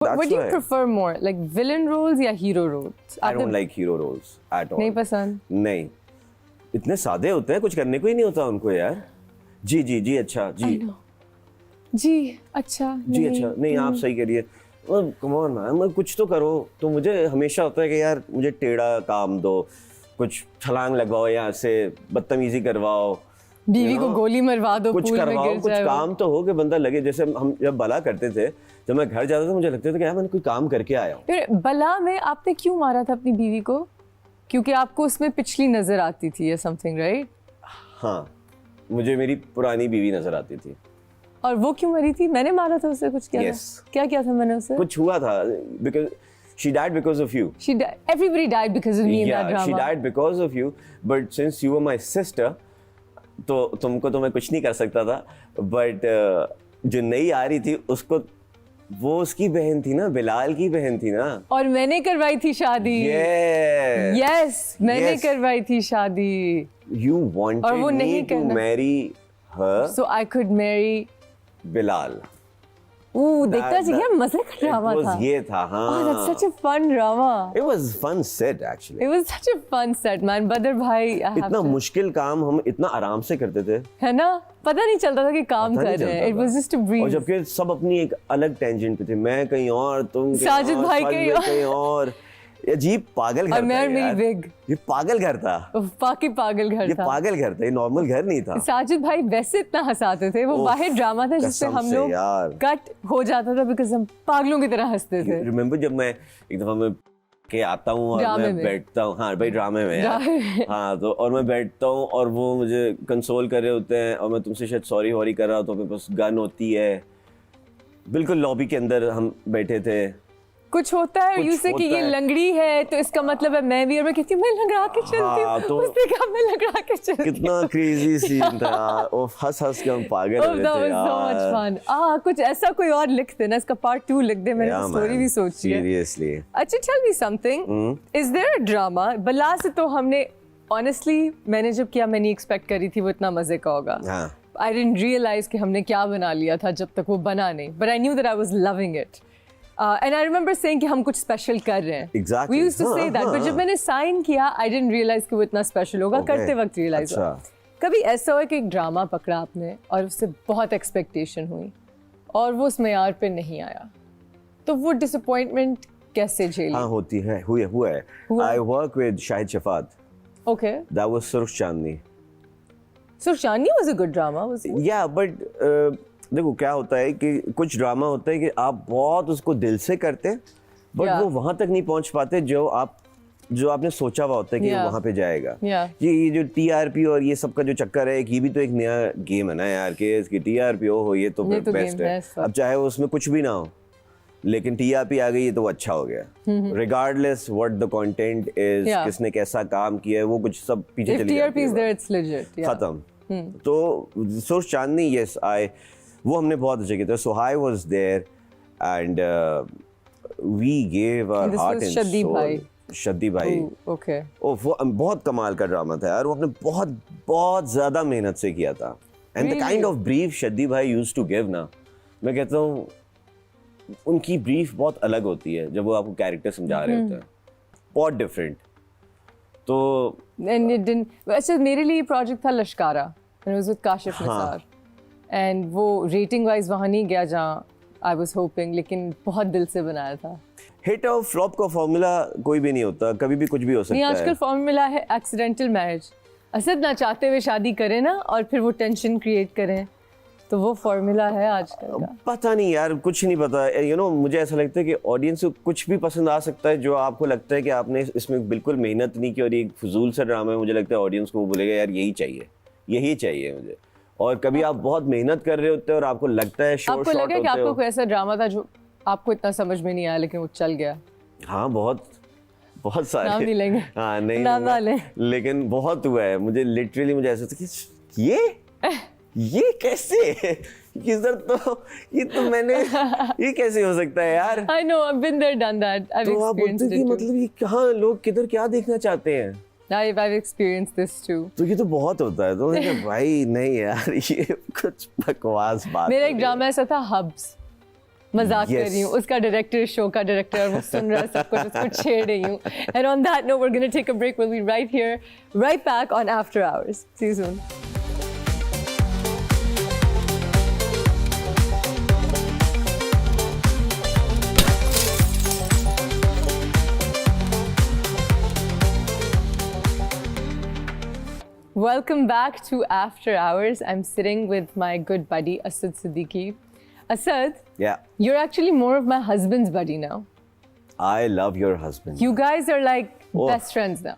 What do you prefer more, like villain roles या hero roles? I don't like hero roles at all. नहीं पसंद? नहीं, इतने सादे होते हैं, कुछ करने को ही नहीं होता उनको यार। जी जी जी अच्छा जी। जी अच्छा जी अच्छा नहीं, आप सही कह रही है। कम ऑन मैम, कुछ तो करो। तो मुझे हमेशा होता है कि यार मुझे टेढ़ा काम दो, कुछ छलांग लगवाओ, यहाँ से बदतमीजी करवाओ, बीवी को गोली मरवा दो, कुछ पूल में करवाओ, गिर कुछ जाए काम तो हो कि बंदा लगे। जैसे हम जब बला करते थे, जब मैं घर जाता था मुझे लगता था कि यार मैंने कोई काम करके आया हूँ। फिर बला में आपने क्यों मारा था अपनी बीवी को? क्योंकि आपको उसमें पिछली नजर आती थी या समथिंग, राइट? हाँ, मुझे मेरी पुरानी बीवी नजर आती थी। और वो क्यों मरी थी? मैंने मारा था उसे? कुछ किया Yes. था? क्या किया था मैंने उसे? कुछ हुआ था, because she died because of you. Everybody died because of me in that Yeah, drama. she died because of you, but since you were my sister, तो तुमको तो मैं कुछ नहीं कर सकता था, but जो नई आ रही थी उसको, वो उसकी बहन थी ना, बिलाल की बहन थी ना। और मैंने करवाई थी शादी। Yes, मैंने करवाई थी शादी। You wanted me to marry her. So I could marry Bilal. देखता चाहिए, मजे का ड्रामा था। ये था, हाँ। Oh, that's such a fun drama. It was fun set actually. It was such a fun set, man. बदर भाई, इतना मुश्किल काम हम इतना आराम से करते थे, है ना? पता नहीं चलता था कि काम कर रहे हैं। It was just a breeze. और जबकि सब अपनी एक अलग टेंशन पे थे, मैं कहीं और, तुम साजिद भाई कहीं और। अजीब पागल घर था मैं और मेरी विग। ये पागल घर था। बाकी पागल घर ये था। पागल घर था, ये नॉर्मल घर नहीं था। साजिद भाई वैसे इतना हंसाते थे, वो बाहर ड्रामा था जिससे हम लोग कट हो जाता था बिकॉज़ हम पागलों की तरह हंसते थे। रिमेम्बर जब मैं एक दफा मैं के आता हूँ और मैं बैठता हूँ, हाँ भाई ड्रामे में यार, हाँ तो, और मैं बैठता हूँ और वो मुझे कंसोल कर रहे होते हैं और मैं तुमसे शायद सॉरी वॉरी कर रहा हूँ, तो मेरे पास गन होती है, बिल्कुल लॉबी के अंदर हम बैठे थे, कुछ होता है यू से कि ये लंगड़ी है तो इसका मतलब है मैं भी, और मैं कहती हूँ मैं लंगड़ा के चलती हूँ, तो उसने कहा मैं लंगड़ा के चलती हूँ। कितना क्रेजी सीन था और हंस हंस के हम पागल हो गए थे यार। so much fun. कुछ ऐसा कोई और लिख देना, इसका पार्ट 2 लिख दे, मैंने स्टोरी भी सोची है। सीरियसली। अच्छा, tell me something, is there a drama? बला से तो हमने ऑनेस्टली, मैंने जब किया मैं नहीं एक्सपेक्ट करी थी वो इतना मजे का होगा। आई डिडंट रियलाइज कि हमने क्या बना लिया था जब तक वो बना नहीं, but I knew that I was loving it. And I remember saying कि हम कुछ स्पेशल कर रहे हैं। Exactly. We used to say that, but जब मैंने साइन किया, I didn't realize कि वो इतना स्पेशल होगा। करते वक्त रियलाइज हुआ। कभी ऐसा हुआ कि एक ड्रामा पकड़ा आपने और उससे बहुत एक्सपेक्टेशन हुई और वो उस मेयार पे नहीं आया, तो वो डिसअपॉइंटमेंट कैसे झेली? हाँ होती है, हुआ है। I work with Shahid Shafat. Okay. That was सुर्ख चांदनी। सुर्ख चांदनी was a good drama, was it? Yeah, but देखो क्या होता है कि कुछ ड्रामा होता है कि आप बहुत उसको दिल से करते हैं, बट वो वहां तक नहीं पहुंच पाते जो आपने सोचा हुआ होता है कि वहां पे जाएगा। ये जो टीआरपी और ये सब का जो चक्कर है, ये भी तो एक नया गेम है ना यार, कि इसकी टीआरपी हो ये तो बेस्ट है। अब चाहे वो उसमें कुछ भी ना हो, लेकिन टीआरपी आ गई है तो वो अच्छा हो गया, regardless what the content is, किसने कैसा काम किया है, वो कुछ सब पीछे चली जाती है, खत्म। तो सुर्ख चांदनी, यस, वो हमने बहुत अच्छा किया था। So I was there and we gave our heart and soul. Shetty भाई, okay. वो बहुत कमाल का ड्रामा था यार, वो अपने बहुत ज्यादा मेहनत से किया था। And the kind of brief Shetty भाई used to give ना, मैं कहता हूँ उनकी ब्रीफ बहुत अलग होती है जब वो आपको कैरेक्टर समझा रहे होते हैं, बहुत डिफरेंट। तो अच्छा, मेरे लिए प्रोजेक्ट था लश्कारा, and it was with Kashif Nisar, and वो रेटिंग वाइज वहाँ नहीं गया जहाँ आई वाज होपिंग, लेकिन बहुत दिल से बनाया था। हिट और फ्लॉप का फॉर्मूला कोई भी नहीं होता, कभी भी कुछ भी हो सकता है। आजकल फॉर्मूला है एक्सीडेंटल मैरिज, असद ना चाहते हुए शादी करें ना और फिर वो टेंशन क्रिएट करें, तो वो फॉर्मूला है आजकल का। पता नहीं यार, कुछ नहीं पता। यू नो, मुझे ऐसा लगता है कि ऑडियंस को कुछ भी पसंद आ सकता है जो आपको लगता है कि आपने इसमें बिल्कुल मेहनत नहीं की और एक फजूल सा ड्रामा है। मुझे लगता है ऑडियंस को वो बोलेगा यार यही चाहिए मुझे। और कभी आप बहुत मेहनत कर रहे होते हैं और आपको लगता है आपको लगा कि आपको कोई ऐसा ड्रामा था जो आपको इतना समझ में नहीं आया लेकिन वो चल गया? हाँ, बहुत सारे। नाम नहीं लेंगे। हाँ नहीं, नाम ना लें। लेकिन बहुत हुआ है। मुझे लिटरली मुझे ऐसा था कि ये कैसे किधर, तो ये तो मैंने ये कैसे हो सकता है यार? I know, I've been there, done that. I've experienced it too. मतलब ये कहाँ लोग किधर क्या देखना चाहते हैं? I've experienced this too. तो ये तो बहुत होता है। तो मैंने कहा भाई नहीं यार, ये कुछ बकवास बात। मेरा एक ड्रामा ऐसा था, हब्स। मजाक कर रही हूँ, उसका डायरेक्टर, शो का डायरेक्टर, वो सुन रहा है सब कुछ, उसको छेड़ रही हूँ. And on that note, we're going to take a break. We'll be right here, right back on After Hours. See you soon. Welcome back to After Hours. I'm sitting with my good buddy Asad Siddiqui. Asad, Yeah. you're actually more of my husband's buddy now. I love your husband. You guys are like Oh. best friends now.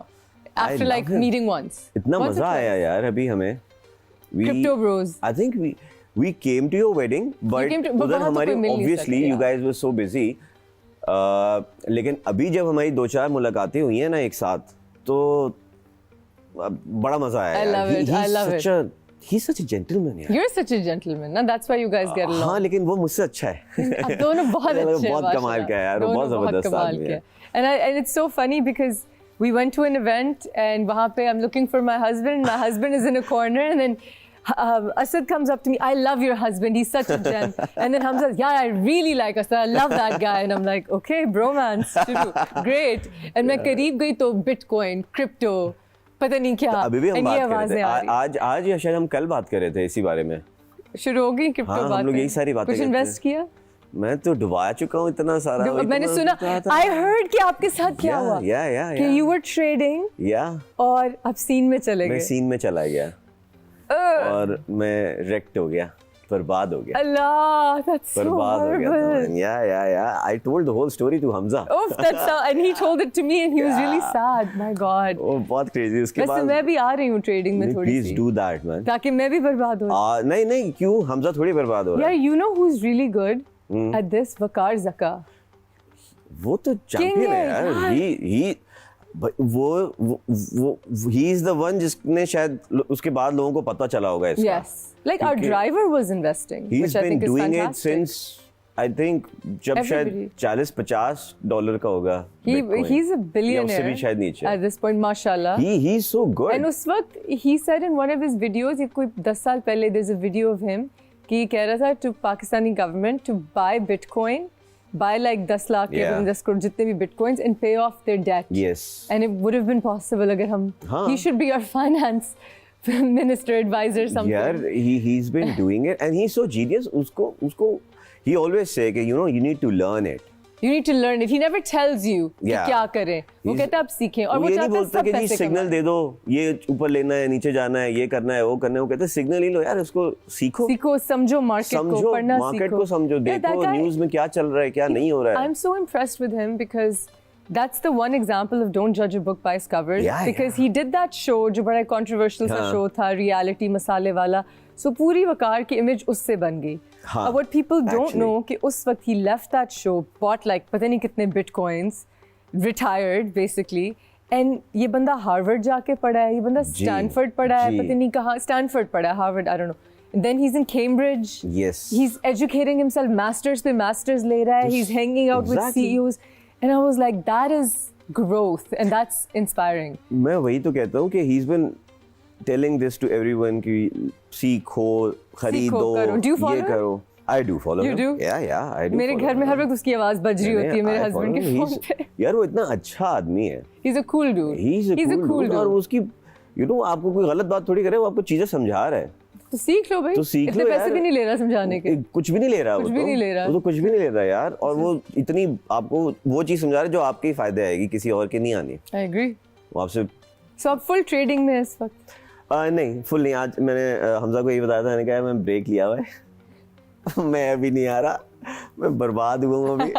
After I like love him. meeting once. इतना Once or मजा twice? आया यार अभी हमें. Crypto bros. I think we came to your wedding, but came to- but उधर वहाँ तो हमारी कोई मिल नहीं obviously सके, you yeah. guys were so busy. लेकिन अभी जब हमारी 2-4 मुलाकातें हुई हैं ना एक साथ, तो बड़ा मजा आया. I love it. I love it. He's such a gentleman यार. You're such a gentleman, na? That's why you guys get along. हाँ लेकिन वो मुझसे अच्छा है. आप दोनों बहुत अच्छे हैं, बहुत कमाल का है यार, वो दोनों बहुत जबरदस्त कमाल आदमी के है. हैं. And it's so funny because we went to an event and वहाँ पे I'm looking for my husband. My husband is in a corner and then Asad comes up to me. I love your husband. He's such a gem. And then Hamza says, yeah, I really like Asad. I love that guy. And I'm like, okay, bromance. Great. And मैं करीब गई तो Bitcoin, crypto, पता नहीं क्या. अभी भी हम And बात ये कर आवाज़ें रहे आ थे. रही. आज या शायद हम कल बात कर रहे थे इसी बारे में. शुरू हो गई क्रिप्टो हाँ, बातें. हम लोग यही सारी बातें कुछ करते इन्वेस्ट किया? मैं तो डुबा चुका हूँ इतना सारा. मैंने सुना, I heard कि आपके साथ क्या हुआ? कि you were trading और आप सीन में चले गए. मैं सीन में चला गया और मैं wrecked हो गया, बर्बाद हो गया. Allah, that's so बर्बाद हो गया. horrible. Yeah. I told the whole story to Hamza. Oof, that's so, and he told it to me and he was really sad. My God. वो बहुत crazy. उसके वैसे बाद मैं भी आ रही हूँ ट्रेडिंग में थोड़ी please C. do that man. ताकि मैं भी बर्बाद हो. नहीं क्यों हमजा थोड़ी बर्बाद हो रहा यार, है. you know who's really good at this? Waqar Zaka. वो तो चैंपियन है है यार. he he is the one जिसने शायद उसके बाद लोगों को पता चला होगा इसका. Yes. Like our driver was investing, He's which I been think is doing it fantastic. since I think जब शायद Everybody. $40-50 का होगा. Bitcoin. He's a या उससे billionaire भी शायद नीचे. at this point, mashallah. He's so good. And उस वक्त he said in one of his videos, ये कोई 10 साल पहले, there's a video of him कि ये कह रहा था to Pakistani government to buy Bitcoin, buy like 10 lakh या 10 करोड़ जितने भी Bitcoins and pay off their debt. Yes. And it would have been possible अगर हम, he should be our finance minister, advisor, something. यार he's been doing it and he's so genius. उसको he always say कि you know you need to learn it. You need to learn it. He never tells you कि Yeah. क्या करें. वो कहता है आप सीखें और वो ये नहीं चाहता है बोलता सब कि जी पैसे सिग्नल कमाएं. दे दो, ये ऊपर लेना है, नीचे जाना है, ये करना है, वो करना है. वो कहते हैं सिग्नल ही लो यार, उसको सीखो. सीखो, समझो मार्केट को, पढ़ना सीखो. मार्केट को समझो, देखो न्यूज़ में क्या चल रहा है, क्या नहीं हो रहा है. I'm so impressed with him because that's the one example of don't judge a book by its covers. Yeah, because he did that show जो बड़ा controversial सा show था, reality मसाले वाला. So पूरी वकार की image उससे बन गई. What people don't know कि उस वक्त he left that show, bought like पता नहीं कितने bitcoins, retired basically. And ये बंदा हार्वर्ड जाके पढ़ा है, ये बंदा स्टैनफोर्ड पढ़ा है, पता नहीं कहाँ स्टैनफोर्ड पढ़ा है, Harvard I don't know. And then he's in Cambridge. Yes. He's educating himself, masters पे masters ले रहा है. He's hanging out with CEOs. And I was like, that is growth and that's inspiring. मैं वही तो कहता हूँ कि he's been telling this to everyone कि सीखो, खरीदो, Do you follow ये करो. I do follow him. You do? Yeah, I do. मेरे घर में हर वक्त उसकी आवाज बज रही होती है मेरे हस्बैंड के फोन पे. यार वो इतना अच्छा आदमी है. He's a cool dude. He's a cool dude. और उसकी आपको कोई गलत बात थोड़ी करे, वो आपको चीजें समझा रहा है. तो सीख लो भाई. तो सीख लो इतने यार. पैसे भी नहीं ले रहा समझाने के. कुछ भी नहीं ले रहा. कुछ भी नहीं ले रहा. वो तो कुछ भी नहीं ले रहा यार. और वो इतनी आपको वो चीज समझा रहा है जो आपके ही फायदे आएगी, किसी और के नहीं आनी. I agree. वो आपसे. So आप फुल ट्रेडिंग में इस वक्त? नहीं, फुल नहीं. आज मैंने हमजा को ये बताया था, मैंने कहा मैं ब्रेक लिया हुआ है. मैं अभी नहीं आ रहा, मैं बर्बाद हुआ हूँ अभी.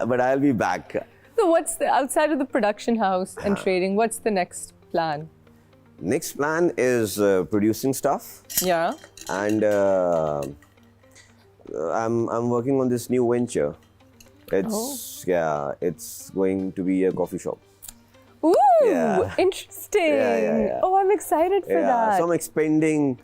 But I'll be back. So what's the outside of the production house and trading? What's the next plan? Next plan is producing stuff. Yeah. And I'm working on this new venture. It's going to be a coffee shop. Ooh, Yeah. interesting. Yeah. Oh, I'm excited for that. So I'm expanding.